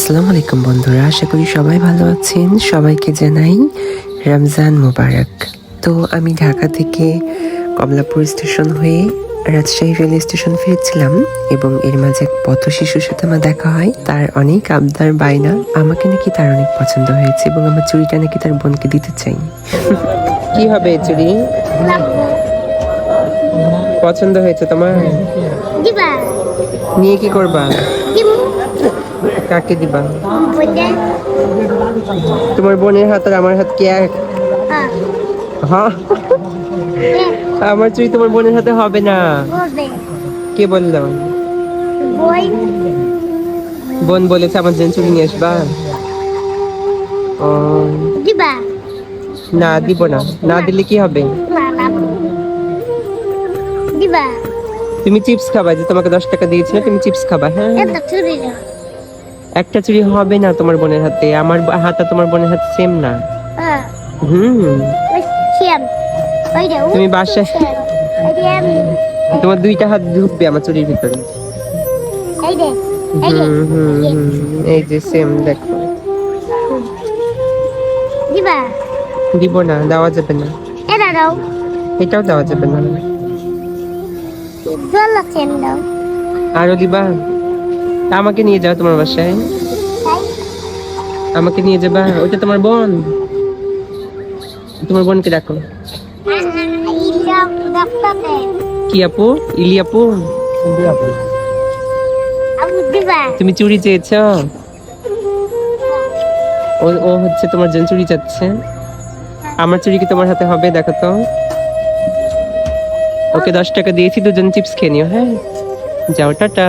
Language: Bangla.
আসসালামু আলাইকুম বন্ধুরা, আশা করি সবাই ভালো আছেন। সবাইকে জানাই রমজান মোবারক। তো আমি ঢাকা থেকে কমলাপুর স্টেশন হয়ে রাজশাহী রেল স্টেশন ফিরছিলাম এবং এর মাঝে এক পথ শিশুর সাথে আমার দেখা হয়। তার অনেক আবদার বায়না, আমাকে নাকি তার অনেক পছন্দ হয়েছে এবং আমার চুড়িটা নাকি তার বোনকে দিতে চাই। কি হবে চুড়ি? পছন্দ হয়েছে তোমার? দিবা নিয়ে কি করবা? দিব কাকে দিবা? বলে তোমার বোনের হাত আর আমার হাত কি এক? হ্যাঁ হ্যাঁ, আমার চুড়ি তোমার বোনের হাতে হবে না। বলবে কে বললো? বই বোন বলেছে আমার জন্য চুড়ি নিয়ে আসবা। ও দিবা না, দিব না। না দিলে কি হবে? না না দিবা তুমি চিপস খাবা, যে তোমাকে 10 টাকা দিয়েছি না, তুমি চিপস খাবা। হ্যাঁ, এটা চুরি না একটা চুড়ি হবে না তোমার বোনের হাতে। আমার হাত আর তোমার বোনের হাত সেম না। হ্যাঁ হুম, ওই সেম ওই রে তুমি বাসায় এই রে তোমার 2টা হাত ঢুকবে আমার চুড়ির ভিতরে। এই রে এই রে হুম হুম হুম, এই যে সেম, দেখো। দিবা দিব না, দেওয়া যাবে না। এটা দাও এটাও দেওয়া যাবে না। চলো চেন দাও আরো দিবা? আমাকে নিয়ে যাও তোমার বাসায়। তাই আমাকে নিয়ে যাবা? ওইটা তোমার বোন, তোমার বোনকে ডাকো। ইলা ডাক্তারে কি আপু? ইলি আপু? আবু দিবা তুমি চুড়ি চেয়েছ? ও ও হচ্ছে তোমার জন্য চুড়ি চাচ্ছে। আমার চুড়ি কি তোমার হাতে হবে? দেখো তো। ওকে 10 টাকা দিয়েছি, দুজন চিপস খেয়ে নিও। হ্যাঁ, যাও, টাটা।